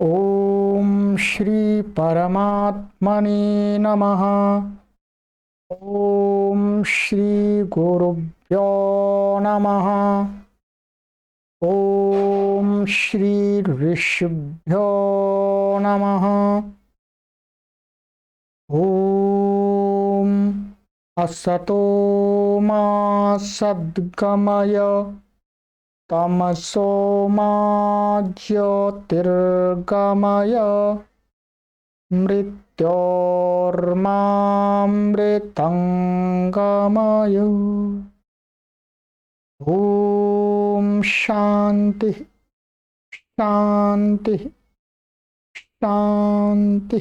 ओम श्री परमात्मने नमः। ओम श्री गुरुभ्यो नमः। ओम श्री ऋषिभ्यो नमः। ओम असतो मा सद्गमय तमसो मा ज्योतिर्गमय मृत्योर्मामृतंगमय। ओम शांति शांति शांति।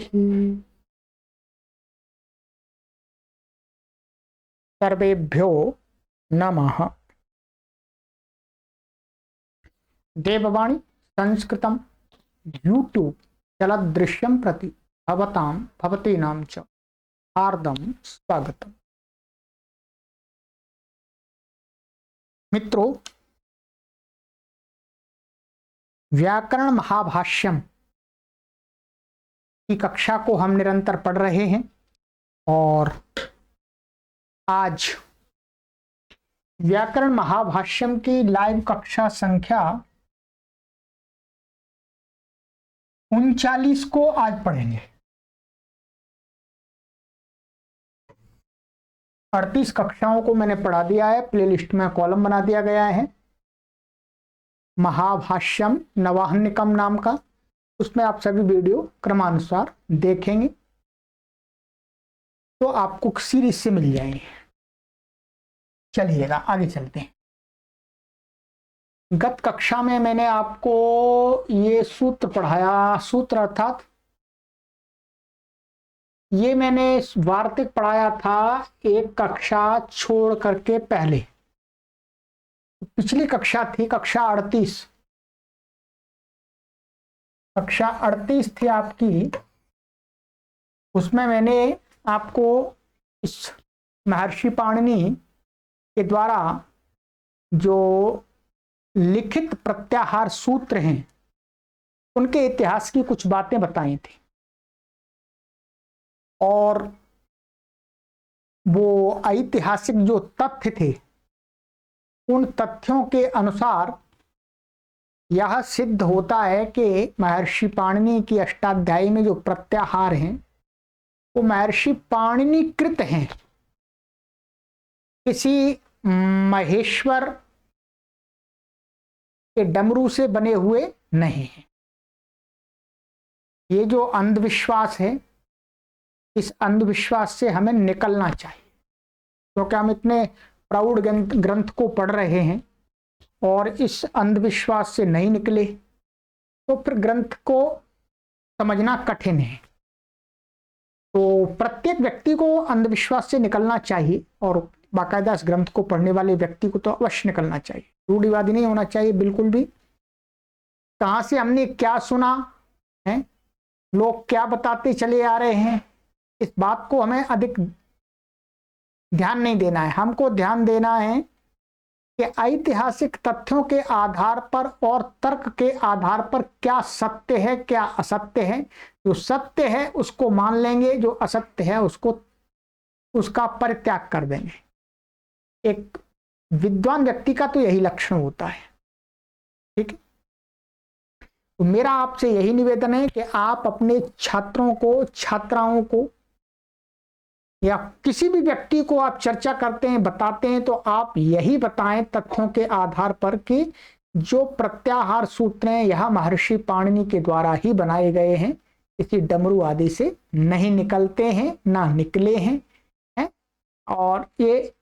सर्वेभ्यो नमः। देववाणी संस्कृतम यूट्यूब चलदृश्यम प्रति भवतां भवतीनां च हार्दं स्वागतम। मित्रों, व्याकरण महाभाष्यम की कक्षा को हम निरंतर पढ़ रहे हैं और आज व्याकरण महाभाष्यम की लाइव कक्षा संख्या 39 को आज पढ़ेंगे। 38 कक्षाओं को मैंने पढ़ा दिया है, प्लेलिस्ट में कॉलम बना दिया गया है महाभाष्यम नवाहनिकम नाम का। उसमें आप सभी वीडियो क्रमानुसार देखेंगे तो आपको सीरीज से मिल जाएंगे। चलिएगा आगे चलते हैं। गत कक्षा में मैंने आपको ये सूत्र पढ़ाया, सूत्र अर्थात ये मैंने वार्तिक पढ़ाया था एक कक्षा छोड़ करके पहले। पिछली कक्षा थी कक्षा 38। कक्षा 38 थी आपकी। उसमें मैंने आपको इस महर्षि पाणिनि के द्वारा जो लिखित प्रत्याहार सूत्र हैं उनके इतिहास की कुछ बातें बताई थी और वो ऐतिहासिक जो तथ्य थे उन तथ्यों के अनुसार यह सिद्ध होता है कि महर्षि पाणिनि की अष्टाध्यायी में जो प्रत्याहार हैं वो महर्षि पाणिनि कृत हैं, किसी महेश्वर के डमरू से बने हुए नहीं हैं। ये जो अंधविश्वास है, इस अंधविश्वास से हमें निकलना चाहिए, क्योंकि हम इतने प्रौढ़ ग्रंथ को पढ़ रहे हैं और इस अंधविश्वास से नहीं निकले तो फिर ग्रंथ को समझना कठिन है। तो प्रत्येक व्यक्ति को अंधविश्वास से निकलना चाहिए और बाकायदा इस ग्रंथ को पढ़ने वाले व्यक्ति को तो अवश्य निकलना चाहिए। रूढ़िवादी नहीं होना चाहिए बिल्कुल भी। कहां से हमने क्या सुना है, लोग क्या बताते चले आ रहे हैं, इस बात को हमें अधिक ध्यान नहीं देना है। हमको ध्यान देना है कि ऐतिहासिक तथ्यों के आधार पर और तर्क के आधार पर क्या सत्य है क्या असत्य है। जो सत्य है उसको मान लेंगे, जो असत्य है उसका परित्याग कर देंगे। एक विद्वान व्यक्ति का तो यही लक्षण होता है। ठीक है, तो मेरा आपसे यही निवेदन है कि आप अपने छात्रों को, छात्राओं को या किसी भी व्यक्ति को आप चर्चा करते हैं, बताते हैं, तो आप यही बताएं तथ्यों के आधार पर कि जो प्रत्याहार सूत्र हैं यह महर्षि पाणिनि के द्वारा ही बनाए गए हैं, किसी डमरू आदि से नहीं निकलते हैं, ना निकले हैं, है? और ये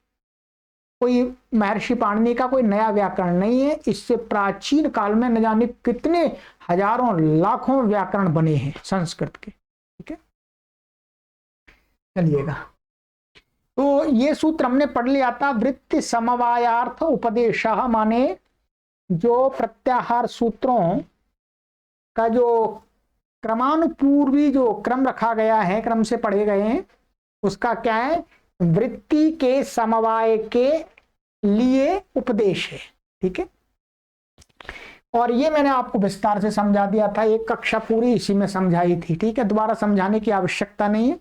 कोई महर्षि पाणिनि का कोई नया व्याकरण नहीं है। इससे प्राचीन काल में न जाने कितने हजारों लाखों व्याकरण बने हैं संस्कृत के। ठीक है, चलिएगा। तो ये सूत्र हमने पढ़ लिया था। वृत्ति समवायार्थ उपदेश, माने जो प्रत्याहार सूत्रों का जो क्रमानुपूर्वी जो क्रम रखा गया है, क्रम से पढ़े गए हैं, उसका क्या है, वृत्ति के समवाय के लिए उपदेश है। ठीक है, और ये मैंने आपको विस्तार से समझा दिया था, एक कक्षा पूरी इसी में समझाई थी, ठीक है, दोबारा समझाने की आवश्यकता नहीं है।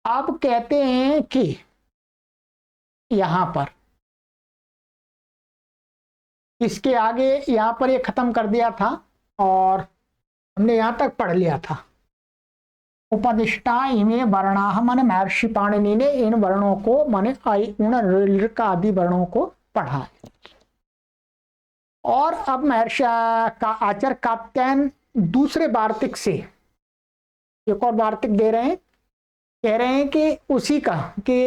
अब कहते हैं कि यहां पर इसके आगे यहां पर ये खत्म कर दिया था और हमने यहां तक पढ़ लिया था। उपदिष्टा इमे वर्णा, माने महर्षि पाणिनि ने इन वर्णों को माने आई उण ऋ आदि वर्णों को पढ़ा है। और अब महर्षि का आचार्य कात्यायन दूसरे वार्तिक से एक और वार्तिक दे रहे हैं, कह रहे हैं कि उसी का कि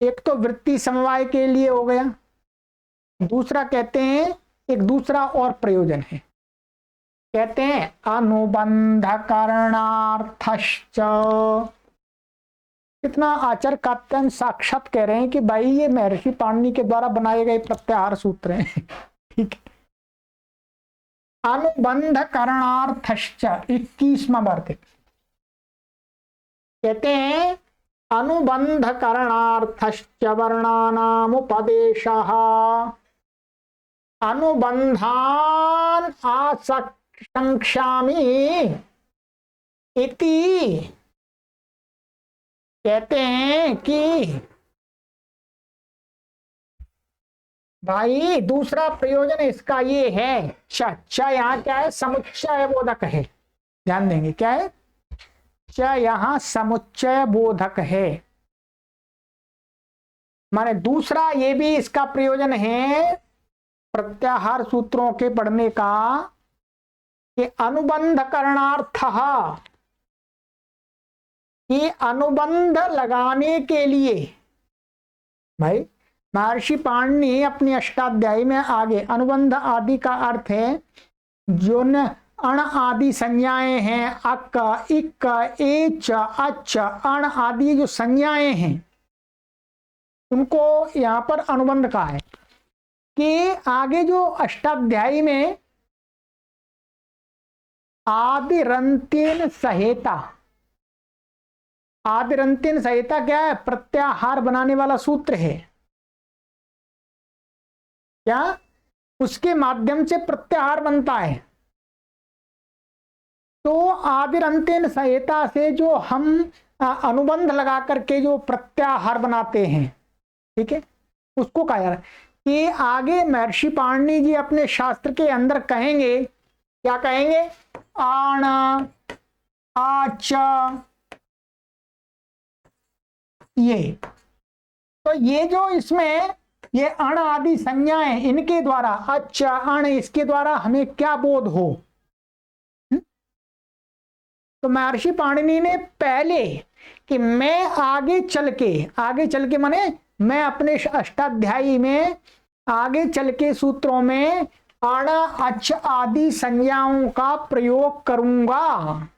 एक तो वृत्ति समवाय के लिए हो गया, दूसरा कहते हैं एक दूसरा और प्रयोजन है, कहते हैं अनुबंध करणार्थश्च। कितना आचार्य कात्यायन साक्षात कह रहे हैं कि भाई ये महर्षि पाणिनि के द्वारा बनाए गए प्रत्याहार सूत्र हैं, ठीक है। अनुबंध करणार्थश्च 21वां वार्तिक कहते हैं अनुबंध करणार्थश्च वर्णानाम उपदेशः अनुबंधान आसंक्षामि इति। कहते हैं कि भाई दूसरा प्रयोजन इसका ये है, च यहां क्या है, समुच्चय बोधक है, ध्यान देंगे क्या है, च यहां समुच्चय बोधक है, माने दूसरा ये भी इसका प्रयोजन है प्रत्याहार सूत्रों के पढ़ने का कि अनुबंध करणार्थ, कि अनुबंध लगाने के लिए। भाई महर्षि पाणिनि अपनी अष्टाध्यायी में आगे अनुबंध आदि का अर्थ है जो न अण आदि संज्ञाएं हैं, अक इक एच अच अण आदि जो संज्ञाएं हैं उनको यहां पर अनुबंध का है कि आगे जो अष्टाध्यायी में आदिरंत्येन सहेता, आदिरंत्येन सहेता क्या है, प्रत्याहार बनाने वाला सूत्र है, क्या उसके माध्यम से प्रत्याहार बनता है। तो आदिरंत्येन सहेता से जो हम अनुबंध लगा करके जो प्रत्याहार बनाते हैं, ठीक है, उसको कहा जा रहा है कि आगे महर्षि पाणिनि जी अपने शास्त्र के अंदर कहेंगे, क्या कहेंगे, आण आच, ये तो ये जो इसमें ये अण आदि संज्ञाएं इनके द्वारा, अच अण इसके द्वारा हमें क्या बोध हो। तो महर्षि पाणिनि ने पहले कि मैं आगे चल के माने मैं अपने अष्टाध्यायी में आगे चल के सूत्रों में अण अच आदि संज्ञाओं का प्रयोग करूंगा।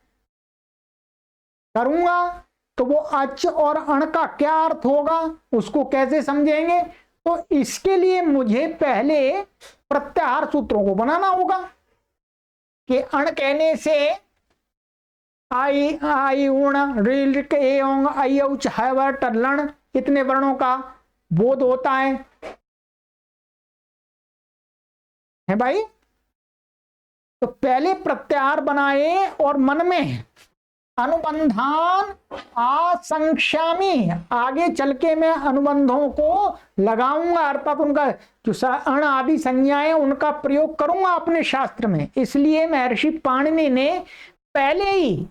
तो वो अच और अण का क्या अर्थ होगा, उसको कैसे समझेंगे, तो इसके लिए मुझे पहले प्रत्याहार सूत्रों को बनाना होगा कि अण कहने से आई उण ऋ एंग आई औच है लण इतने वर्णों का बोध होता है भाई। तो पहले प्रत्याहार बनाए और मन में अनुबंधान आसंक्षामी, आगे चल के मैं अनुबंधों को लगाऊंगा, अर्थात उनका जो अण आदि संज्ञाएं उनका प्रयोग करूंगा अपने शास्त्र में। इसलिए महर्षि पाणिनि ने पहले ही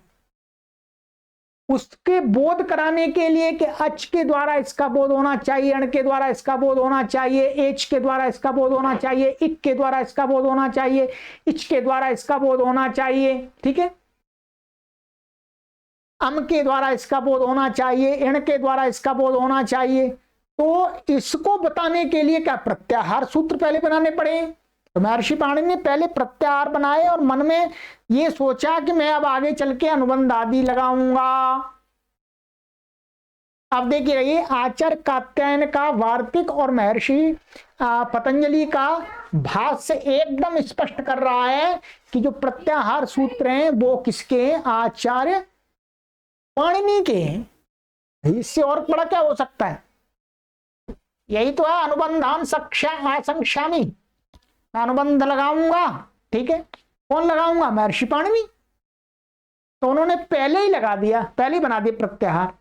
उसके बोध कराने के लिए कि अच के द्वारा इसका बोध होना चाहिए, अण के द्वारा इसका बोध होना चाहिए, एच के द्वारा इसका बोध होना चाहिए, इक के द्वारा इसका बोध होना चाहिए, इच के द्वारा इसका बोध होना चाहिए, ठीक है, अम के द्वारा इसका बोध होना चाहिए, इण के द्वारा इसका बोध होना चाहिए। तो इसको बताने के लिए क्या प्रत्याहार सूत्र पहले बनाने पड़े। तो महर्षि पाणिनि ने पहले प्रत्याहार बनाए और मन में ये सोचा कि मैं अब आगे चल के अनुबंध आदि लगाऊंगा। अब देखिए रहिए आचार्य कात्यायन का वार्तिक और महर्षि पतंजलि का भाष्य एकदम स्पष्ट कर रहा है कि जो प्रत्याहार सूत्र हैं वो किसके, आचार्य पाणिनि के। इससे और बड़ा क्या हो सकता है, यही तो है अनुबंधान आसंक्षामि। अनुबंध लगाऊंगा, ठीक है। कौन लगाऊंगा? महर्षि पाणिनि। तो उन्होंने पहले ही लगा दिया, पहले ही बना दिया प्रत्याहार।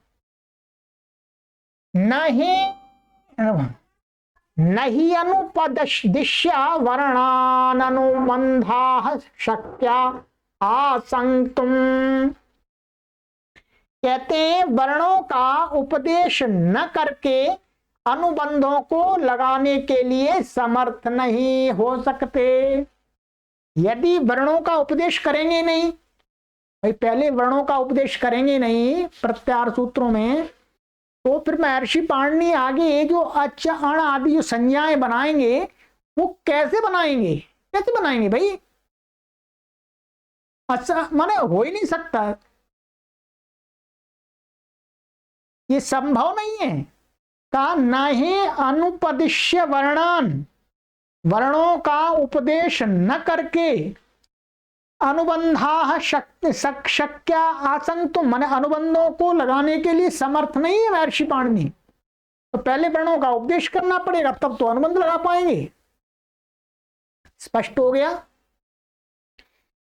नहीं अनुपदिश्य वर्णानुबंधा शक्या आसंक्तुम। कहते हैं वर्णों का उपदेश न करके अनुबंधों को लगाने के लिए समर्थ नहीं हो सकते। यदि वर्णों का उपदेश करेंगे नहीं, भाई पहले वर्णों का उपदेश करेंगे नहीं प्रत्याहार सूत्रों में, तो फिर महर्षि पाणिनि आगे जो अच अण आदि जो संज्ञाएं बनाएंगे वो कैसे बनाएंगे? कैसे बनाएंगे भाई? अच्छा माने हो ही नहीं सकता, ये संभव नहीं है। कहा नहीं अनुपदिश्य वर्णान, वर्णों का उपदेश न करके अनुबंधा शक्या आसंक्तुम, माने अनुबंधों को लगाने के लिए समर्थ नहीं है महर्षि पाणिनि। तो पहले वर्णों का उपदेश करना पड़ेगा, तब तो अनुबंध लगा पाएंगे। स्पष्ट हो गया।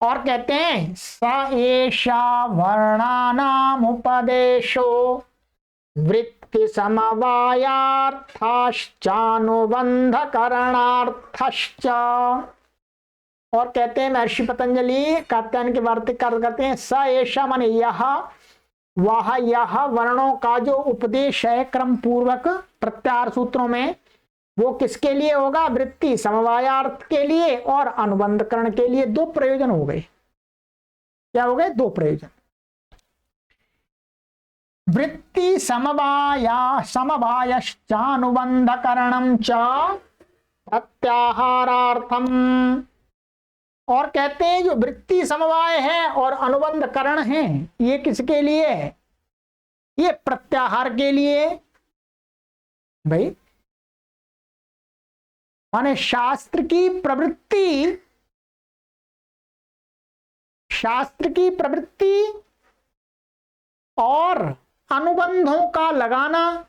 और कहते हैं स एषा वर्णानाम उपदेशो वृत्ति समवायार्थाश्चानुबंध करणार्थश्च। और कहते हैं महर्षि पतंजलि कात्यायन के वार्तिककार कहते हैं स एषा माने यह, वह, यह वर्णों का जो उपदेश है क्रम पूर्वक प्रत्याहार सूत्रों में, वो किसके लिए होगा? वृत्ति समवायार्थ के लिए और अनुबंधकरण के लिए। दो प्रयोजन हो गए। क्या हो गए? दो प्रयोजन। वृत्ति समवायश्चानुबंधकरणम च प्रत्याहारार्थम। और कहते हैं जो वृत्ति समवाय है और अनुबंधकरण है, ये किसके लिए है? ये प्रत्याहार के लिए। भाई माने शास्त्र की प्रवृत्ति, शास्त्र की प्रवृत्ति और अनुबंधों का लगाना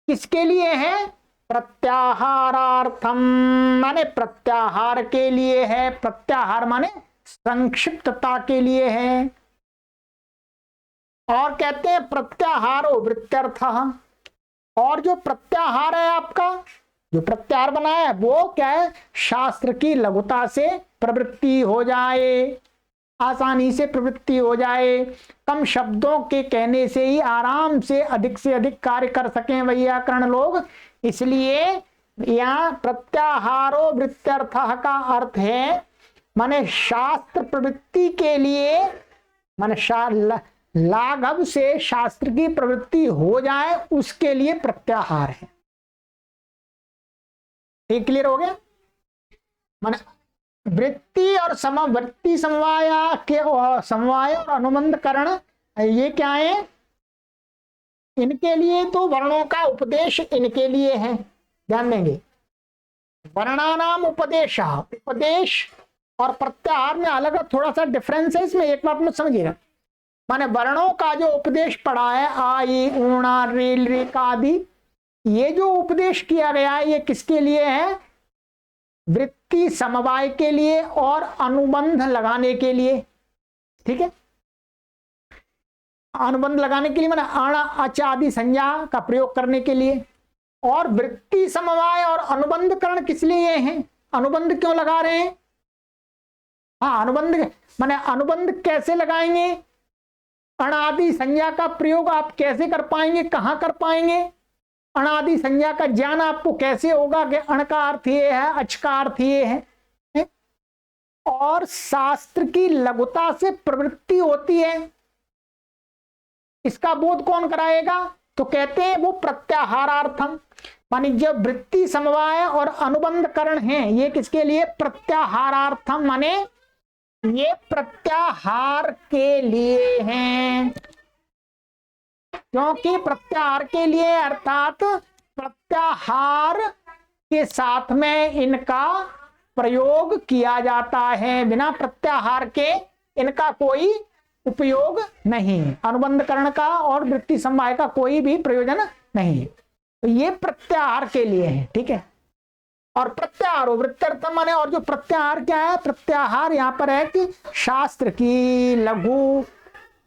किसके लिए है? प्रत्याहारार्थम, माने प्रत्याहार के लिए है। प्रत्याहार माने संक्षिप्तता के लिए है। और कहते हैं प्रत्याहारो वृत्त्यर्थ। और जो प्रत्याहार है आपका, जो प्रत्याहार बनाया है वो क्या है? शास्त्र की लघुता से प्रवृत्ति हो जाए, आसानी से प्रवृत्ति हो जाए, कम शब्दों के कहने से ही आराम से अधिक कार्य कर सकें वैयाकरण लोग। इसलिए यहाँ प्रत्याहारो वृत्त्यर्थ का अर्थ है माने शास्त्र प्रवृत्ति के लिए, माने लाघव से शास्त्र की प्रवृत्ति हो जाए उसके लिए प्रत्याहार है। ये क्लियर हो गया? माने वृत्ति और समवृत्ति समवाय के समवाय और अनुबंधकरण ये क्या है? इनके लिए तो वर्णों का उपदेश इनके लिए है। ध्यान देंगे, वर्णानाम उपदेश, उपदेश और प्रत्याहार में अलग थोड़ा सा डिफरेंस है। इसमें एक बात में समझिएगा, माने वर्णों का जो उपदेश पड़ा है आ ई ऊणा रील रेक आदि, ये जो उपदेश किया गया है ये किसके लिए है? वृत्ति समवाय के लिए और अनुबंध लगाने के लिए। ठीक है, अनुबंध लगाने के लिए माने अण अच आदि संज्ञा का प्रयोग करने के लिए। और वृत्ति समवाय और अनुबंधकरण किस लिए है? अनुबंध क्यों लगा रहे हैं? हाँ, अनुबंध माने अनुबंध कैसे लगाएंगे? अणादि संज्ञा का प्रयोग आप कैसे कर पाएंगे, कहां कर पाएंगे? अणादि संज्ञा का ज्ञान आपको कैसे होगा कि अण का अर्थ ये है, अच का अर्थ ये है? और शास्त्र की लघुता से प्रवृत्ति होती है, इसका बोध कौन कराएगा? तो कहते हैं वो प्रत्याहारार्थम, मानी जब वृत्ति समवाय और अनुबंधकरण हैं ये किसके लिए? प्रत्याहारार्थम, माने ये प्रत्याहार के लिए हैं। क्योंकि प्रत्याहार के लिए अर्थात प्रत्याहार के साथ में इनका प्रयोग किया जाता है, बिना प्रत्याहार के इनका कोई उपयोग नहीं, अनुबंधकरण का और वृत्ति समवाय का कोई भी प्रयोजन नहीं। तो ये प्रत्याहार के लिए है। ठीक है, और प्रत्याहार वृत्त्यर्थम माने, और जो प्रत्याहार क्या है, प्रत्याहार यहां पर है कि शास्त्र की लघु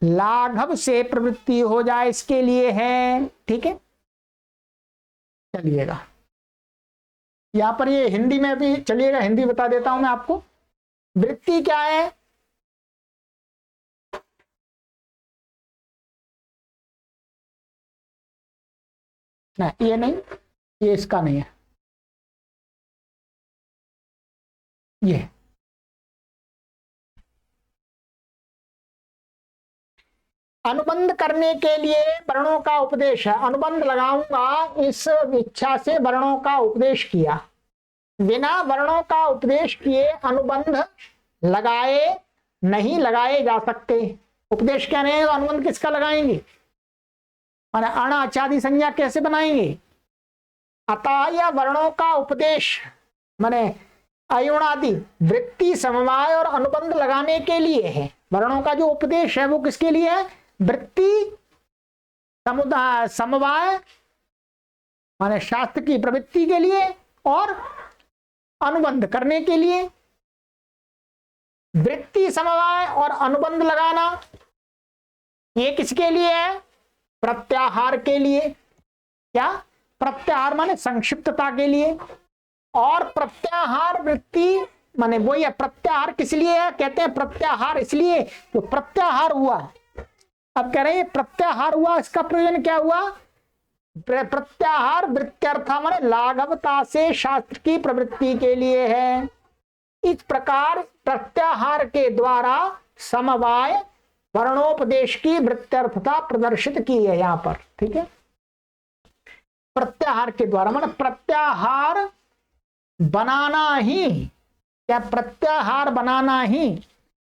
लाघव से प्रवृत्ति हो जाए, इसके लिए है। ठीक है, चलिएगा यहां पर ये हिंदी में भी, चलिएगा हिंदी बता देता हूं मैं आपको। वृत्ति क्या है, नहीं ये नहीं, ये इसका नहीं है, ये अनुबंध करने के लिए वर्णों का उपदेश है। अनुबंध लगाऊंगा इस इच्छा से वर्णों का उपदेश किया। बिना वर्णों का उपदेश किए अनुबंध लगाए नहीं लगाए जा सकते। उपदेश क्या नहीं है तो अनुबंध किसका लगाएंगे, माने अण आचादी संज्ञा कैसे बनाएंगे। अतः यह वर्णों का उपदेश माने अयुणादि वृत्ति समवाय और अनुबंध लगाने के लिए है। वर्णों का जो उपदेश है वो किसके लिए है, वृत्ति समुदाय समवाय माने शास्त्र की प्रवृत्ति के लिए और अनुबंध करने के लिए। वृत्ति समवाय और अनुबंध लगाना ये किसके लिए है, प्रत्याहार के लिए। क्या, प्रत्याहार माने संक्षिप्तता के लिए, और प्रत्याहार वृत्ति माने वही है। प्रत्याहार किस लिए है, कहते हैं प्रत्याहार इसलिए जो प्रत्याहार हुआ। अब कह रहे हैं प्रत्याहार हुआ, इसका प्रयोजन क्या हुआ, प्रत्याहार वृत्त्यर्थ माने लाघवता से शास्त्र की प्रवृत्ति के लिए है। इस प्रकार प्रत्याहार के द्वारा समवाय वर्णोपदेश की वृत्त्यर्थता प्रदर्शित की है यहां पर। ठीक है, प्रत्याहार के द्वारा माने प्रत्याहार बनाना ही, क्या प्रत्याहार बनाना ही,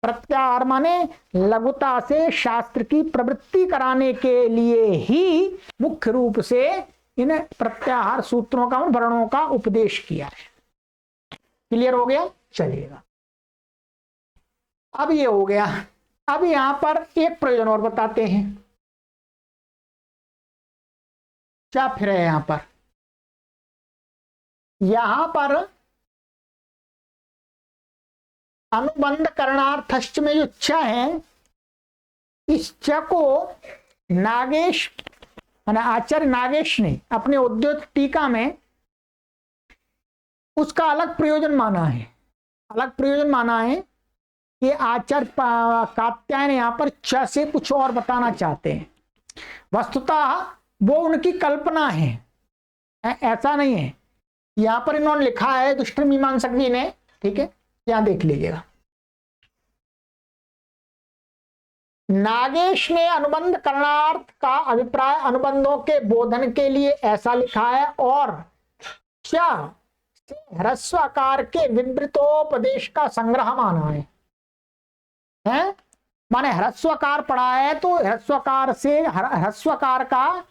प्रत्याहार माने लघुता से शास्त्र की प्रवृत्ति कराने के लिए ही मुख्य रूप से इन प्रत्याहार सूत्रों का वर्णों का उपदेश किया है। क्लियर हो गया, चलिएगा अब ये हो गया। अब यहां पर एक प्रयोजन और बताते हैं, क्या फिर है यहां पर अनुबंध करणार्थश्च में जो च है, इस च को नागेश माने आचार्य नागेश ने अपने उद्योत टीका में उसका अलग प्रयोजन माना है। अलग प्रयोजन माना है कि आचार्य कात्यायन यहां पर च से कुछ और बताना चाहते हैं। वस्तुतः वो उनकी कल्पना है, ऐसा नहीं है। यहां पर इन्होंने लिखा है दुष्ट मीमांसक जी ने। ठीक है, यहां देख लीजिएगा, नागेश ने अनुबंध करणार्थ का अभिप्राय अनुबंधों के बोधन के लिए ऐसा लिखा है, और क्या ह्रस्वाकार के विवृतोपदेश का संग्रह माना है। माने ह्रस्वाकार पढ़ा है तो ह्रस्वाकार से ह्रस्वाकार का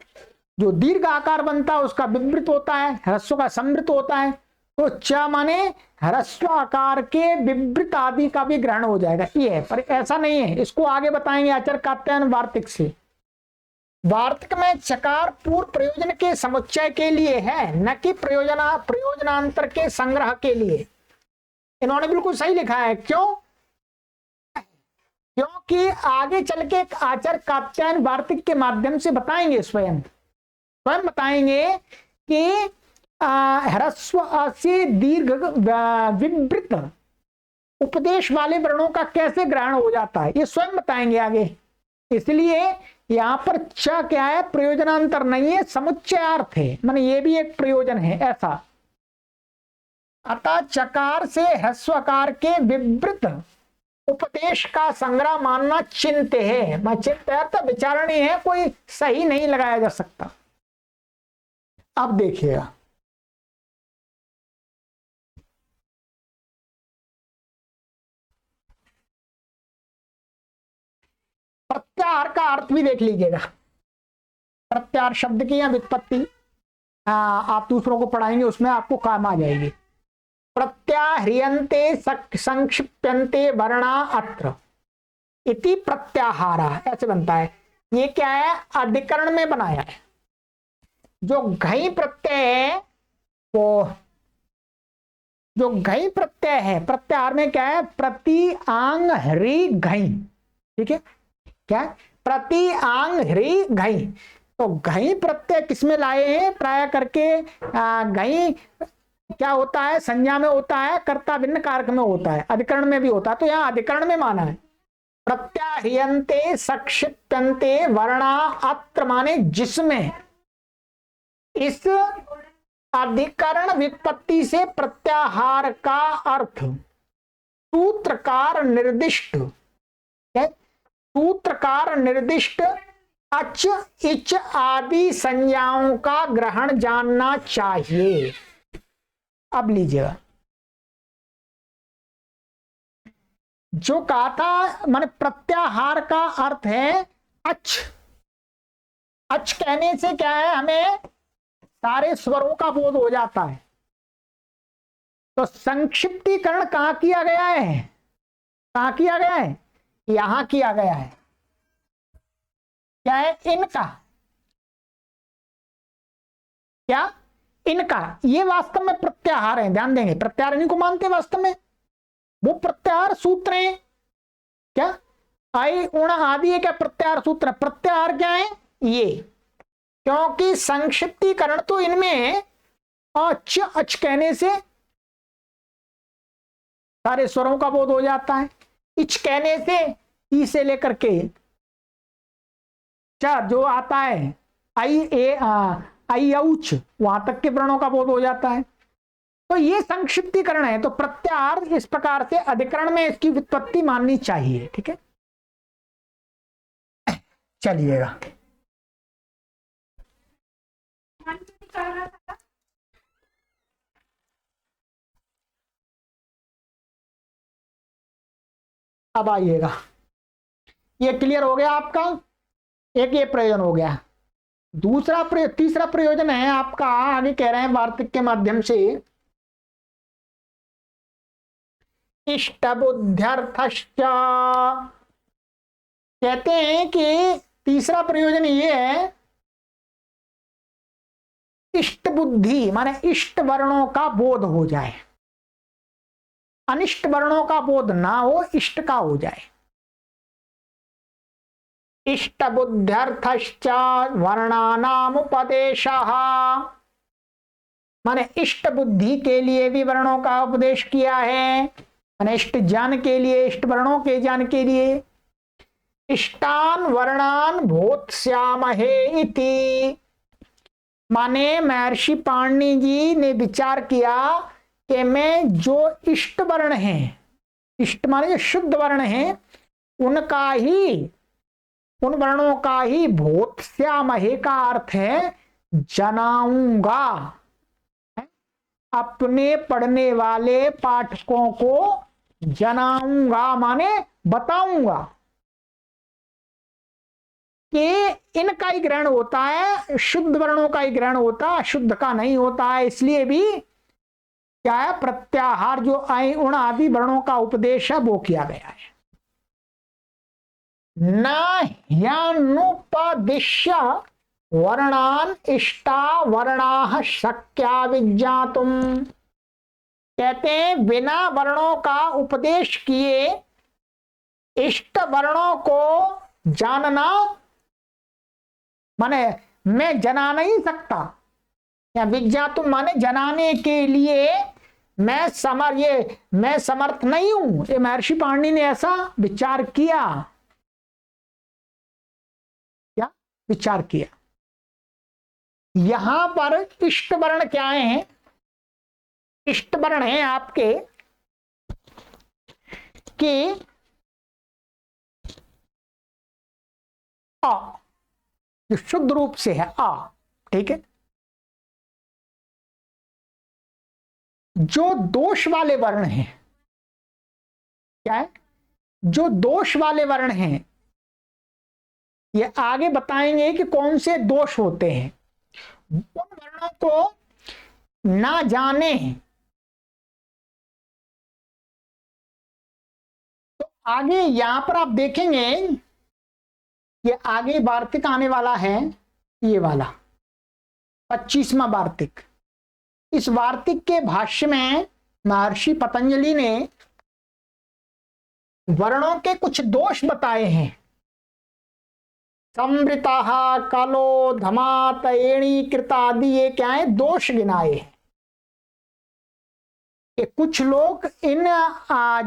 जो दीर्घ आकार बनता है उसका विवृत होता है, ह्रस्व का समृत होता है। तो च माने ह्रस्व आकार के विवृत आदि का भी ग्रहण हो जाएगा, ये है। पर ऐसा नहीं है, इसको आगे बताएंगे आचार्य कात्यायन वार्तिक से। वार्तिक में चकार पूर्व प्रयोजन के समुच्चय के लिए है, न कि प्रयोजनांतर के संग्रह के लिए। इन्होंने बिल्कुल सही लिखा है। क्यों, क्योंकि आगे चल के आचार्य कात्यायन वार्तिक के माध्यम से बताएंगे, स्वयं बताएंगे कि ह्रस्व से दीर्घ विवृत उपदेश वाले वर्णों का कैसे ग्रहण हो जाता है, ये स्वयं बताएंगे आगे। इसलिए यहां पर च क्या है, प्रयोजनांतर नहीं है, समुच्चयार्थ है, माने ये भी एक प्रयोजन है ऐसा। अतः चकार से ह्रस्वकार के विवृत उपदेश का संग्रह मानना चिंत्य है। मैं चिंत्य है तो विचारणीय है, कोई सही नहीं लगाया जा सकता। अब देखिएगा, प्रत्याहार का अर्थ भी देख लीजिएगा। प्रत्याहार शब्द की या व्युत्पत्ति आप दूसरों को पढ़ाएंगे, उसमें आपको काम आ जाएगी। प्रत्याह्रियन्ते संक्षिप्यन्ते वर्णा अत्र इति प्रत्याहारा, ऐसे बनता है। ये क्या है, अधिकरण में बनाया है। जो घई प्रत्यय है वो जो घई प्रत्यय है, प्रत्याहार में क्या है, प्रति आंग ह्री घई, ठीक है, क्या है, प्रति आंग ह्री घई। तो घई प्रत्यय किसमें लाए हैं, प्राय करके घई क्या होता है, संज्ञा में होता है, कर्ता भिन्न कारक में होता है, अधिकरण में भी होता है, तो यहाँ अधिकरण में माना है। प्रत्याह्रियन्ते संक्षिप्यन्ते वर्णा अत्र माने जिसमें, इस अधिकरण व्युत्पत्ति से प्रत्याहार का अर्थ सूत्रकार निर्दिष्ट है, सूत्रकार निर्दिष्ट अच इच आदि संज्ञाओं का ग्रहण जानना चाहिए। अब लीजिएगा, जो कहा था माने प्रत्याहार का अर्थ है अच। अच कहने से क्या है, हमें सारे स्वरों का बोध हो जाता है। तो संक्षिप्तीकरण कहां किया गया है, कहां किया गया है, यहां किया गया है। क्या है, इनका, क्या, इनका, ये वास्तव में प्रत्याहार है, ध्यान देंगे, प्रत्याहार इन्हीं को मानते वास्तव में, वो प्रत्याहार सूत्र है। क्या, आई उण आदि है क्या, प्रत्याहार सूत्र। प्रत्याहार क्या है ये, क्योंकि संक्षिप्तीकरण तो इनमें अच अच कहने से सारे स्वरों का बोध हो जाता है, इच कहने से ई से लेकर के च जो आता है आई ए आई औच वहां तक के वर्णों का बोध हो जाता है। तो ये संक्षिप्तीकरण है। तो प्रत्याहार इस प्रकार से अधिकरण में इसकी व्युत्पत्ति माननी चाहिए, ठीक है। चलिएगा, अब आइएगा, ये क्लियर हो गया आपका, एक ये प्रयोजन हो गया। दूसरा तीसरा प्रयोजन है आपका, आगे कह रहे हैं वार्तिक के माध्यम से, इष्ट बुद्ध्यर्थश्च। कहते हैं कि तीसरा प्रयोजन ये है, इष्ट बुद्धि माने इष्ट वर्णों का बोध हो जाए, अनिष्ट वर्णों का बोध ना हो, इष्ट का हो जाए। इष्ट बुद्ध्यर्थश्च वर्णानाम उपदेशः, माने इष्ट बुद्धि के लिए भी वर्णों का उपदेश किया है, माने इष्ट ज्ञान के लिए, इष्ट वर्णों के ज्ञान के लिए। इष्टान वर्णान भोत्स्यामहे इति, माने महर्षि पाणिनि जी ने विचार किया कि मैं जो इष्ट वर्ण है, इष्ट माने जो शुद्ध वर्ण है, उनका ही, उन वर्णों का ही भोत्स्यामहे का अर्थ है जनाऊंगा, अपने पढ़ने वाले पाठकों को जनाऊंगा, माने बताऊंगा कि इनका ही ग्रहण होता है, शुद्ध वर्णों का ही ग्रहण होता है, शुद्ध का नहीं होता है। इसलिए भी क्या है, प्रत्याहार जो आई उण आदि वर्णों का उपदेश है वो किया गया है। न ह्यानुपदिश्य वर्णान इष्टा वर्णाः शक्या विज्ञातुम, कहते हैं बिना वर्णों का उपदेश किए इष्ट वर्णों को जानना, माने मैं जना नहीं सकता, या विज्ञातुम माने जनाने के लिए मैं समर्थ नहीं हूं। ये महर्षि पाणिनि ने ऐसा विचार किया, क्या विचार किया। यहां पर इष्ट वर्ण क्या है, इष्ट वर्ण है आपके कि आ, जो शुद्ध रूप से है आ, ठीक है। जो दोष वाले वर्ण हैं, क्या है, जो दोष वाले वर्ण हैं, ये आगे बताएंगे कि कौन से दोष होते हैं। उन वर्णों को ना जाने तो आगे यहां पर आप देखेंगे, ये आगे वार्तिक आने वाला है, ये वाला 25वां वार्तिक। इस वार्तिक के भाष्य में महर्षि पतंजलि ने वर्णों के कुछ दोष बताए हैं। समृता, कालो, धमात, एणी, कृता आदि ये क्या है, दोष गिनाए हैं कि कुछ लोग इन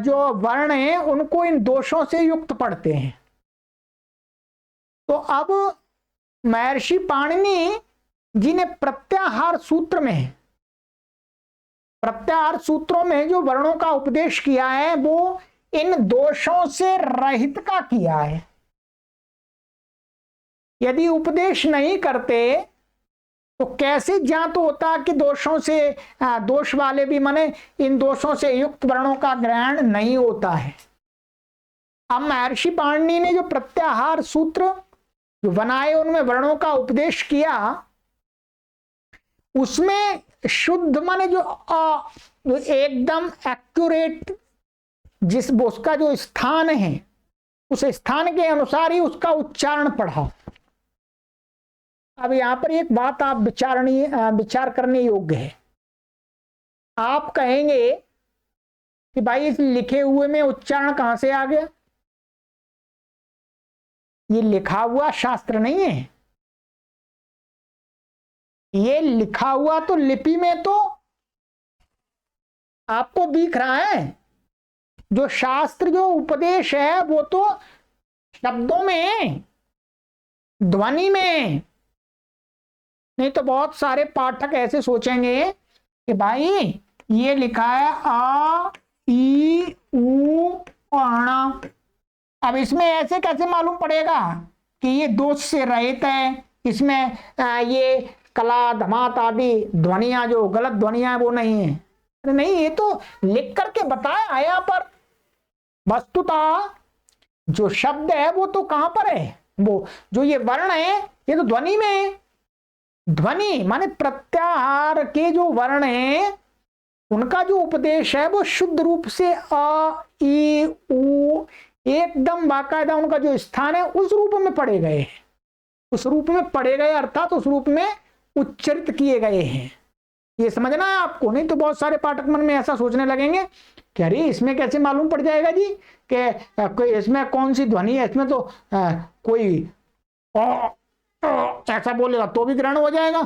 जो वर्ण हैं उनको इन दोषों से युक्त पढ़ते हैं। तो अब महर्षि पाणिनि जी ने प्रत्याहार सूत्र में, प्रत्याहार सूत्रों में जो वर्णों का उपदेश किया है वो इन दोषों से रहित का किया है। यदि उपदेश नहीं करते तो कैसे ज्ञात होता कि दोषों से, दोष वाले भी माने इन दोषों से युक्त वर्णों का ग्रहण नहीं होता है। अब महर्षि पाणिनि ने जो प्रत्याहार सूत्र जो बनाए उनमें वर्णों का उपदेश किया, उसमें शुद्ध माने जो एकदम एक्यूरेट जिस उसका जो स्थान है उस स्थान के अनुसार ही उसका उच्चारण पढ़ा। अब यहां पर एक बात आप विचार करने योग्य है। आप कहेंगे कि भाई इस लिखे हुए में उच्चारण कहां से आ गया? ये लिखा हुआ शास्त्र नहीं है, ये लिखा हुआ तो लिपि में तो आपको दिख रहा है। जो शास्त्र जो उपदेश है वो तो शब्दों में, ध्वनि में। नहीं तो बहुत सारे पाठक ऐसे सोचेंगे कि भाई ये लिखा है आ ई ऊ अणा, अब इसमें ऐसे कैसे मालूम पड़ेगा कि ये दोष से रहित है, इसमें ये कला, धमात आदि ध्वनियां जो गलत ध्वनियां वो नहीं है। अरे नहीं, ये तो लिख करके बताया है यहाँ पर। वस्तुतः जो शब्द है वो तो कहां पर है, वो जो ये वर्ण है ये तो ध्वनि में है। ध्वनि माने प्रत्याहार के जो वर्ण हैं उनका जो उपदेश है वो शुद्ध रूप से अ ई उ एकदम बाकायदा उनका जो स्थान है उस रूप में पढ़े गए हैं, उस रूप में पढ़े गए अर्थात उस रूप में उच्चरित किए गए हैं। ये समझना है आपको। नहीं तो बहुत सारे पाठक मन में ऐसा सोचने लगेंगे कि अरे इसमें कैसे मालूम पड़ जाएगा जी कि इसमें कौन सी ध्वनि है, इसमें तो कोई ऐसा बोलेगा तो भी ग्रहण हो जाएगा,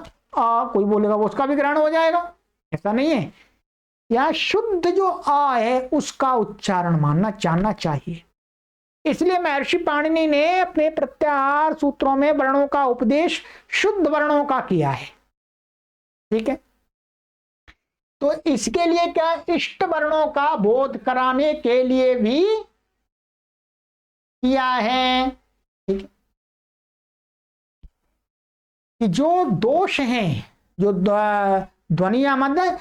कोई बोलेगा वो उसका भी ग्रहण हो जाएगा। ऐसा नहीं है। या शुद्ध जो आ है उसका उच्चारण मानना जानना चाहिए। इसलिए महर्षि पाणिनि ने अपने प्रत्याहार सूत्रों में वर्णों का उपदेश शुद्ध वर्णों का किया है। ठीक है, तो इसके लिए क्या, इष्ट वर्णों का बोध कराने के लिए भी किया है। ठीक है, कि जो दोष हैं, जो ध्वनिया मध्य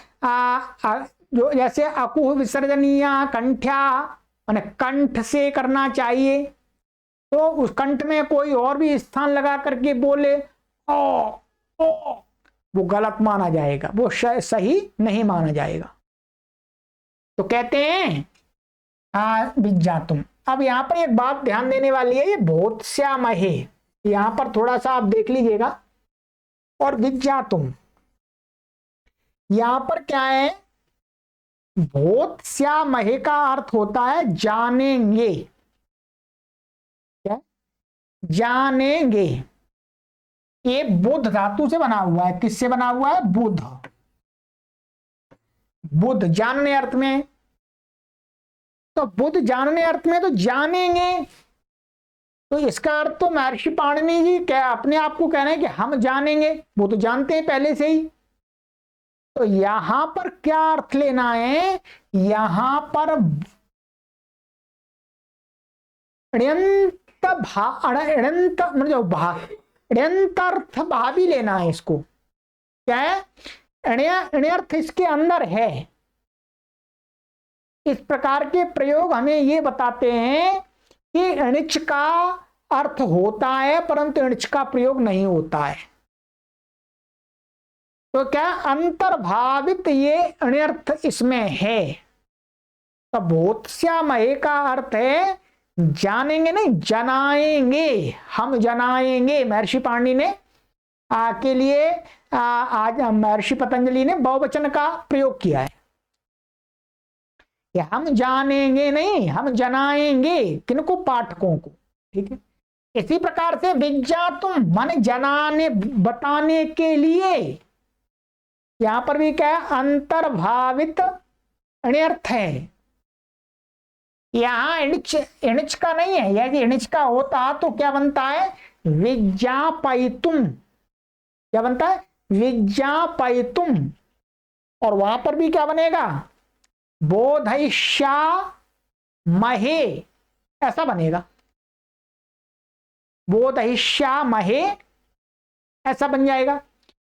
जो जैसे अकुह विसर्जनीय कंठ्या माने कंठ से करना चाहिए, तो उस कंठ में कोई और भी स्थान लगा करके बोले ओ वो गलत माना जाएगा, वो सही नहीं माना जाएगा। तो कहते हैं विज्ञातुम। अब यहां पर एक बात ध्यान देने वाली है, ये बोध्यामहे, यहां पर थोड़ा सा आप देख लीजिएगा। और विज्ञातुम यहां पर क्या है, बोध्यामहे का अर्थ होता है जानेंगे। क्या जानेंगे? ये बुध धातु से बना हुआ है। किससे बना हुआ है? बुध। बुध जानने अर्थ में, तो बुध जानने अर्थ में तो जानेंगे। तो इसका अर्थ तो महर्षि पाणिनि जी क्या अपने आप को कह रहे हैं कि हम जानेंगे, वो तो जानते हैं पहले से ही। तो यहां पर क्या अर्थ लेना है, यहां पर ऋण्यर्थ भावी लेना है इसको। क्या है? ऋण्यर्थ इसके अंदर है। इस प्रकार के प्रयोग हमें ये बताते हैं कि ऋच का अर्थ होता है परंतु ऋच का प्रयोग नहीं होता है। तो क्या अंतर्भावित ये ऋण्यर्थ इसमें है। तो बोध्यामहे का अर्थ है जानेंगे नहीं, जनाएंगे, हम जनाएंगे। महर्षि पाणिनि ने के लिए आज महर्षि पतंजलि ने बहुवचन का प्रयोग किया है। कि हम जानेंगे नहीं, हम जनाएंगे किनको, पाठकों को। ठीक है, इसी प्रकार से विज्ञातुम मन जनाने बताने के लिए, यहां पर भी क्या है, अंतर्भावित अण्यर्थ है। यहां इणिच इणिच का नहीं है, यदि इणिच का होता तो क्या बनता है, विज्ञापयितुम, क्या बनता है, विज्ञापयितुम। और वहां पर भी क्या बनेगा, बोधयिष्या महे, ऐसा बनेगा, बोधयिष्या महे ऐसा बन जाएगा।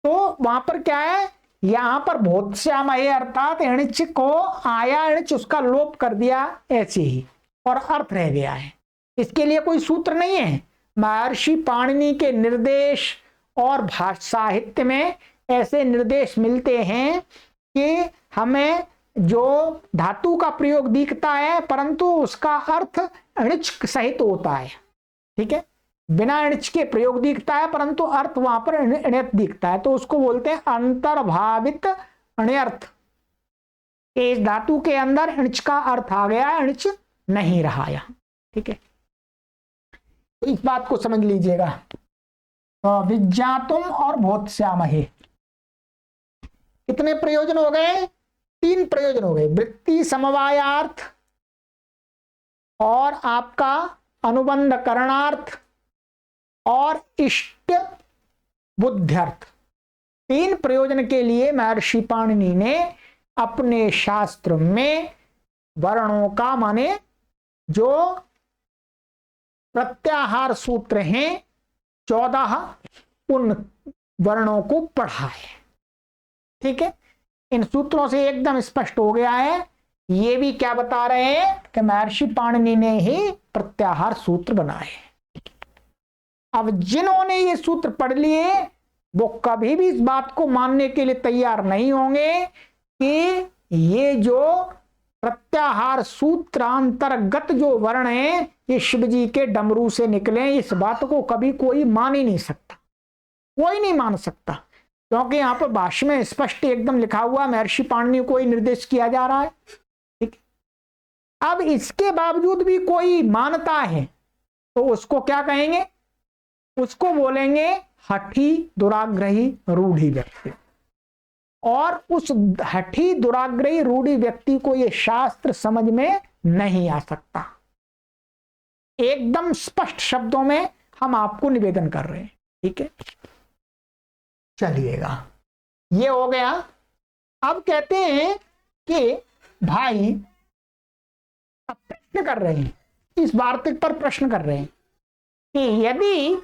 तो वहां पर क्या है, यहां पर बोधश्यामहे अर्थात इणिच को आया इणिच उसका लोप कर दिया ऐसे ही, और अर्थ रह गया है। इसके लिए कोई सूत्र नहीं है। महर्षि पाणिनि के निर्देश और भाषा साहित्य में ऐसे निर्देश मिलते हैं कि हमें जो धातु का प्रयोग दिखता है परंतु उसका अर्थ अणिच सहित होता है। ठीक है, बिना इणिच के प्रयोग दिखता है परंतु अर्थ वहां पर इणित दिखता है, तो उसको बोलते हैं अंतर्भावित अण्यर्थ। इस धातु के अंदर इणिच का अर्थ आ गया, इणिच नहीं रहा यहां। ठीक है, इस बात को समझ लीजिएगा। तो विज्ञातुम और बोधश्यामहे, कितने प्रयोजन हो गए, 3 प्रयोजन हो गए, वृत्ति समवायार्थ और आपका अनुबंध करणार्थ और इष्ट बुद्ध्यर्थ। 3 प्रयोजन के लिए महर्षि पाणिनि ने अपने शास्त्र में वर्णों का, माने जो प्रत्याहार सूत्र हैं 14, उन वर्णों को पढ़ा है। ठीक है, इन सूत्रों से एकदम स्पष्ट हो गया है, ये भी क्या बता रहे हैं कि महर्षि पाणिनि ने ही प्रत्याहार सूत्र बनाए। अब जिन्होंने ये सूत्र पढ़ लिए वो कभी भी इस बात को मानने के लिए तैयार नहीं होंगे कि ये जो प्रत्याहार सूत्रांतर्गत जो वर्ण है ये शिव जी के डमरू से निकले। इस बात को कभी कोई मान ही नहीं सकता, कोई नहीं मान सकता, क्योंकि यहां पर भाष्य में स्पष्ट एकदम लिखा हुआ महर्षि पाणिनि को ही निर्देश किया जा रहा है। ठीक, अब इसके बावजूद भी कोई मानता है तो उसको क्या कहेंगे, उसको बोलेंगे हठी दुराग्रही रूढ़ी व्यक्ति। और उस हठी दुराग्रही रूढ़ी व्यक्ति को यह शास्त्र समझ में नहीं आ सकता। एकदम स्पष्ट शब्दों में हम आपको निवेदन कर रहे हैं। ठीक है, चलिएगा, ये हो गया। अब कहते हैं कि भाई अब प्रश्न कर रहे हैं, इस वार्तिक पर प्रश्न कर रहे हैं कि यदि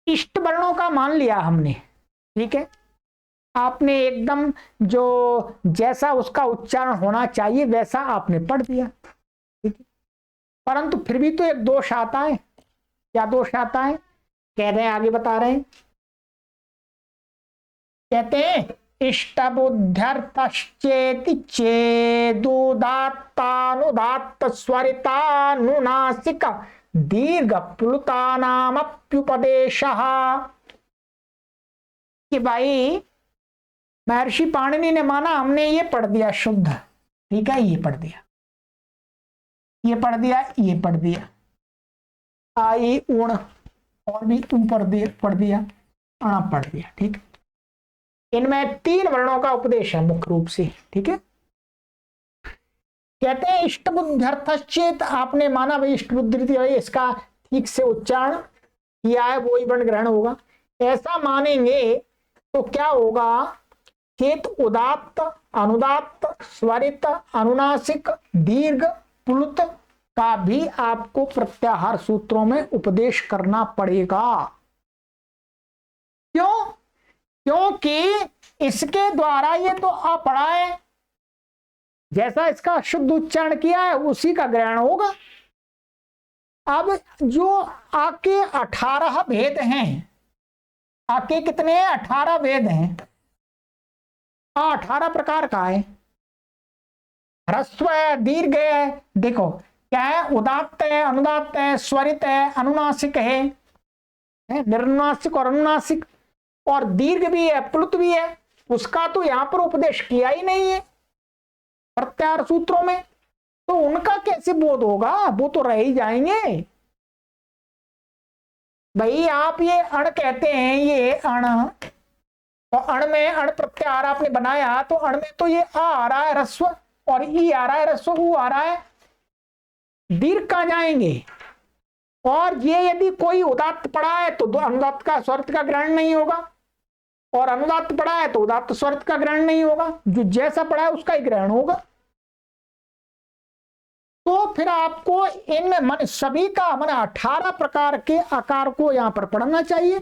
इष्ट वर्णों का मान लिया हमने, ठीक है, आपने एकदम जो जैसा उसका उच्चारण होना चाहिए वैसा आपने पढ़ दिया, ठीक है, परंतु फिर भी तो एक दोष आता है। क्या दोष आता है, कह रहे हैं, आगे बता रहे हैं, कहते हैं इष्ट बुद्ध्यर्थश्चेति चेदुदात्तानुदात्त स्वरितानुनासिक दीर्घ प्लुतानामप्युपदेशः। कि भाई महर्षि पाणिनि ने माना हमने ये पढ़ दिया शुद्ध, ठीक है, ये पढ़ दिया, ये पढ़ दिया, ये पढ़ दिया, आई उण और भी ऊपर पढ़ दिया, अणा पढ़ दिया। ठीक, इनमें 3 वर्णों का उपदेश है मुख्य रूप से। ठीक है, कहते हैं इष्ट बुद्ध्यर्थश्चेत, आपने माना भाई इष्ट बुद्धि इसका ठीक से उच्चारण किया है, वो ही वर्ण ग्रहण होगा, ऐसा मानेंगे तो क्या होगा, चेत उदात्त अनुदात्त स्वरित अनुनासिक दीर्घ प्लुत का भी आपको प्रत्याहार सूत्रों में उपदेश करना पड़ेगा। क्यों, क्योंकि इसके द्वारा ये तो अपढ़ा है, जैसा इसका शुद्ध उच्चारण किया है उसी का ग्रहण होगा। अब जो आके 18 भेद हैं, आके कितने 18 भेद हैं, 18 प्रकार का है, ह्रस्व है, दीर्घ है, देखो क्या है, उदात्त है, अनुदात्त है, स्वरित है, अनुनासिक है, निर्नासिक और अनुनासिक, और दीर्घ भी है, प्लुत भी है, उसका तो यहां पर उपदेश किया ही नहीं है। प्रत्याहार सूत्रों में, तो उनका कैसे बोध होगा, वो तो रह ही जाएंगे। भाई आप ये अण कहते हैं, ये अण, तो अण में अण प्रत्याहार आपने बनाया, तो अण में तो ये आ रहा है ह्रस्व, और ई आ रहा है ह्रस्व, ऊ आ रहा है, दीर्घ कहां जाएंगे। और ये यदि कोई उदात्त पड़ा है तो अनुदात्त का स्वरित का ग्रहण नहीं होगा, और अनुदात्त पड़ा है तो उदात्त स्वरित का ग्रहण नहीं होगा, जो जैसा पड़ा है उसका ही ग्रहण होगा। तो फिर आपको इन मन सभी का मन 18 प्रकार के आकार को यहां पर पढ़ना चाहिए।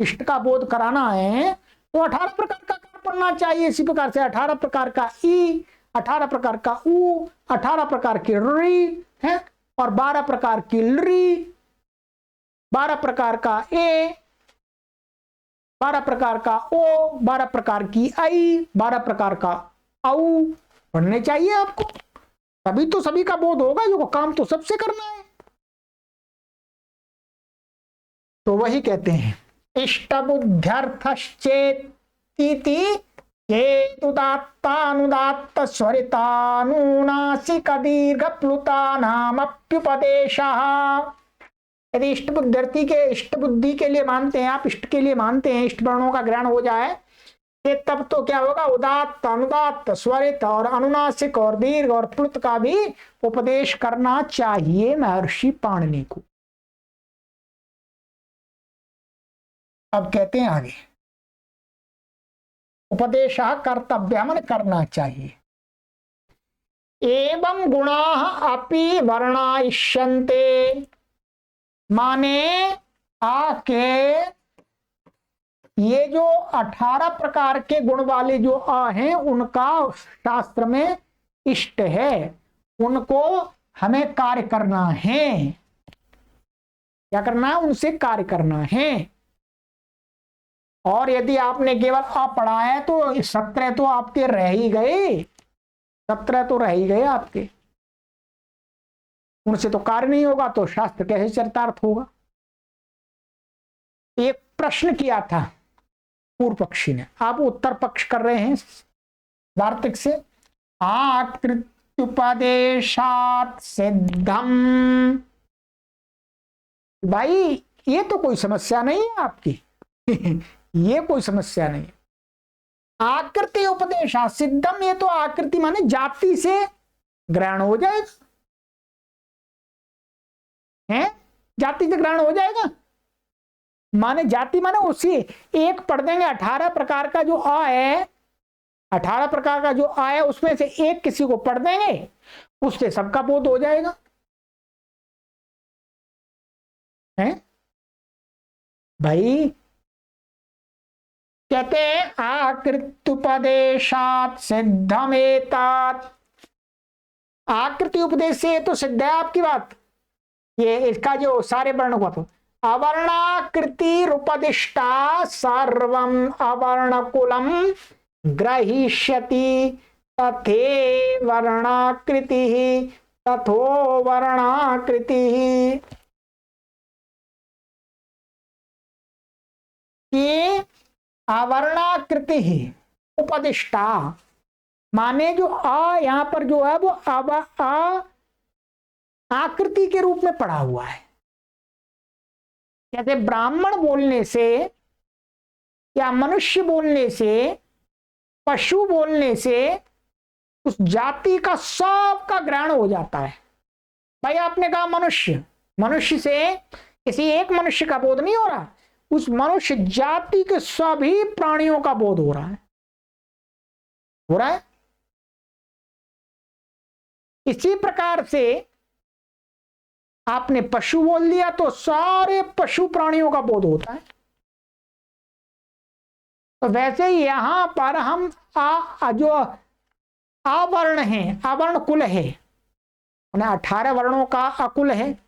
इष्ट का बोध कराना है तो 18 प्रकार का आकार पढ़ना चाहिए। इसी प्रकार से 18 प्रकार का ई, 18 प्रकार का ऊ, 18 प्रकार की री है, और 12 प्रकार की ली, 12 प्रकार का ए, 12 प्रकार का ओ, 12 प्रकार की आई, 12 प्रकार का औ पढ़ने चाहिए आपको। तभी तो सभी का बोध होगा, जो काम तो सबसे करना है। तो वही कहते हैं इष्ट बुद्ध्यर्थश्चेति चेतुदात्तानुदात्त स्वरितानुनासिक दीर्घ प्लुतानामप्युपदेशः। यदि इष्ट बुद्ध्यर्थी के इष्ट बुद्धि के लिए मानते हैं, आप इष्ट के लिए मानते हैं, इष्ट वर्णों का ग्रहण हो जाए, तब तो क्या होगा, उदात्त अनुदात्त स्वरित और अनुनासिक और दीर्घ और प्लुत का भी उपदेश करना चाहिए महर्षि पाणिनि को। अब कहते हैं आगे, उपदेश कर्तव्य मन करना चाहिए। एवं गुणाः अपि वर्णायिष्यन्ते, माने आके ये जो 18 प्रकार के गुण वाले जो आ हैं उनका शास्त्र में इष्ट है, उनको हमें कार्य करना है। क्या करना है, उनसे कार्य करना है। और यदि आपने केवल आ पढ़ा है तो 17 तो आपके रह ही गए, 17 तो रह ही गए आपके, उनसे तो कार्य नहीं होगा तो शास्त्र कैसे चरितार्थ होगा। एक प्रश्न किया था पूर्व पक्षी ने, आप उत्तर पक्ष कर रहे हैं वार्तिक से, आकृत्युपदेशात् सिद्धम। भाई ये तो कोई समस्या नहीं है आपकी ये कोई समस्या नहीं है। आकृति उपदेशात् सिद्धम, ये तो आकृति माने जाति से ग्रहण हो जाएगा, है जाति से ग्रहण हो जाएगा। माने जाति माने उसी एक पढ़ देंगे, 18 प्रकार का जो आ है, 18 प्रकार का जो आ है उसमें से एक किसी को पढ़ देंगे, उससे सबका बोध हो जाएगा, है भाई। कहते हैं आकृत्युपदेशात् सिद्धमेतात्, आकृति उपदेश से तो सिद्ध है आपकी बात। ये इसका जो सारे वर्ण हुआ तो अवर्णाकृतिरुपदिष्टा सर्वं अवर्णकुलं ग्रहीष्यति तथे वर्णाकृतिः तथो वर्णाकृतिः। ये अवर्णाकृति उपदिष्टा माने जो आ यहां पर जो है वो आकृति के रूप में पड़ा हुआ है। जैसे ब्राह्मण बोलने से या मनुष्य बोलने से, पशु बोलने से उस जाति का सबका ग्रहण हो जाता है। भाई आपने कहा मनुष्य, मनुष्य से किसी एक मनुष्य का बोध नहीं हो रहा, उस मनुष्य जाति के सभी प्राणियों का बोध हो रहा है, हो रहा है। इसी प्रकार से आपने पशु बोल दिया तो सारे पशु प्राणियों का बोध होता है। तो वैसे ही यहां पर हम जो आवर्ण है, आवर्ण कुल है, 18 वर्णों का अकुल है,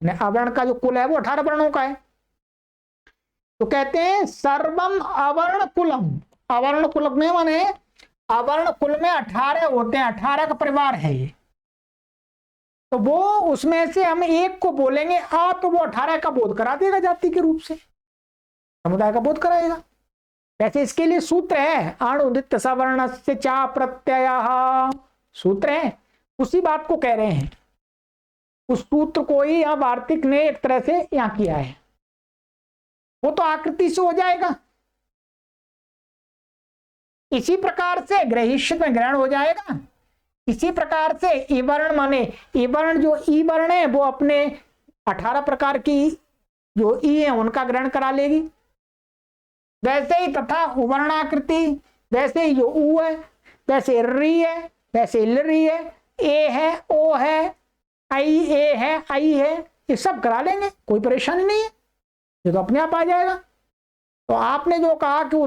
आवर्ण का जो कुल है वो 18 वर्णों का है। तो कहते हैं सर्वम अवर्ण कुलम, अवर्ण कुल में माने अवर्ण कुल में 18 होते हैं, 18 का परिवार है ये। तो वो उसमें से हम एक को बोलेंगे आ, तो वो 18 का बोध करा देगा, जाति के रूप से समुदाय का बोध कराएगा। वैसे इसके लिए सूत्र है, अणुदित सवर्ण से चा प्रत्यय, सूत्र है, उसी बात को कह रहे हैं। उस सूत्र को ही यहाँ वार्तिक ने एक तरह से यहाँ किया है। वो तो आकृति से हो जाएगा, इसी प्रकार से ग्रहिष्य में ग्रहण हो जाएगा। इसी प्रकार से ई वर्ण माने ई वर्ण, जो ई वर्ण है वो अपने 18 प्रकार की जो ई है उनका ग्रहण करा लेगी। वैसे ही तथा उवर्णाकृति, वैसे ही जो ऊ है, वैसे री है, वैसे लरी है, ए है, ओ है, आई ए है, आई है, ये सब करा लेंगे, कोई परेशानी नहीं है, ये तो अपने आप आ जाएगा। तो आपने जो कहा कि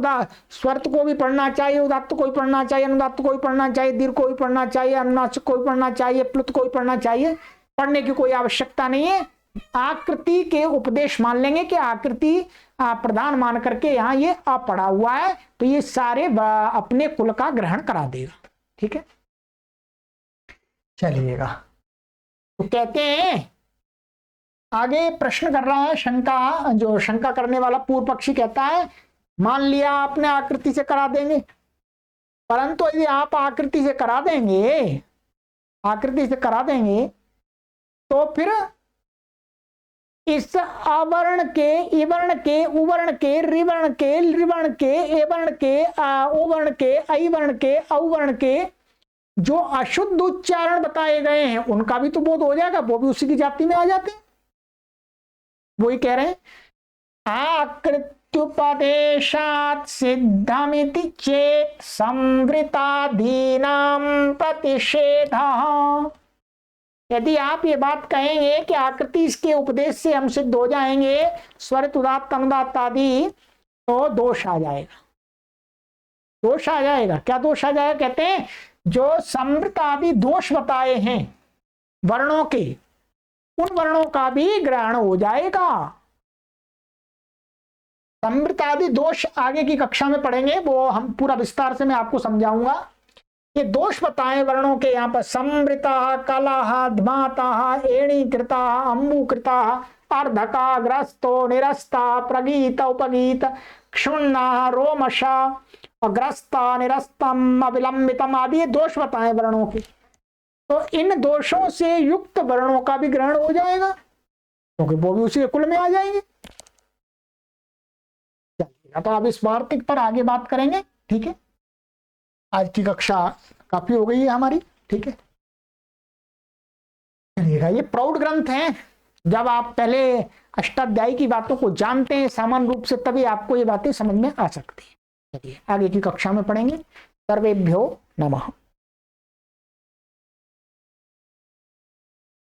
स्वरत को भी पढ़ना चाहिए, उदात्त को भी पढ़ना चाहिए, अनुदात्त को भी पढ़ना चाहिए, दीर्घ को भी पढ़ना चाहिए, अनुनासिक को भी पढ़ना चाहिए, प्लुत को भी पढ़ना चाहिए, पढ़ने की कोई आवश्यकता नहीं है। आकृति के उपदेश मान लेंगे कि आकृति प्रधान मान करके यहाँ ये अपढ़ा हुआ है, तो ये सारे अपने कुल का ग्रहण करा देगा। ठीक है, चलिएगा। तो कहते हैं आगे प्रश्न कर रहा है, शंका, जो शंका करने वाला पूर्व पक्षी कहता है मान लिया आपने आकृति से करा देंगे, परंतु यदि आप आकृति से करा देंगे, आकृति से करा देंगे तो फिर इस अवर्ण के, इवर्ण के, उवर्ण के, रिवर्ण के, लिवर्ण के, एवर्ण के, ओवर्ण के, ऐवर्ण के, औवर्ण के जो अशुद्ध उच्चारण बताए गए हैं उनका भी तो बोध हो जाएगा, वो भी उसी की जाति में आ जाते हैं। वही कह रहे हैं आकृत्युपदेशात् सिद्धमिति चेत संवृताधीनां प्रतिषेधः। यदि आप ये बात कहेंगे कि आकृति इसके उपदेश से हम सिद्ध हो जाएंगे स्वरित उदात्त अनुदात्त आदि, तो दोष आ जाएगा, दोष आ जाएगा। क्या दोष आ जाएगा? कहते हैं जो संवृत आदि दोष बताए हैं वर्णों के, उन वर्णों का भी ग्रहण हो जाएगा। संवृत आदि दोष आगे की कक्षा में पढ़ेंगे, वो हम पूरा विस्तार से मैं आपको समझाऊंगा। ये दोष बताए वर्णों के, यहाँ पर संवृता, कलह, ध्माता, एणीकृता, अम्बुकृता, अर्धका, ग्रस्तो, निरस्ता, प्रगीत, उपगीत, क्षुण्णा, रोमशा, ग्रस्ता, निरस्तम, अविलंबितम आदि ये दोष बताए वर्णों के। तो इन दोषों से युक्त वर्णों का भी ग्रहण हो जाएगा, क्योंकि वो भी उसी कुल में आ जाएंगे। तो अब इस वार्तिक पर आगे बात करेंगे। ठीक है, आज की कक्षा काफी हो गई है हमारी। ठीक है, चलिएगा। ये प्रौढ़ ग्रंथ है, जब आप पहले अष्टाध्यायी की बातों को जानते हैं सामान्य रूप से, तभी आपको ये बातें समझ में आ सकती है। चलिए आगे की कक्षा में पढ़ेंगे। सर्वेभ्यो नमः।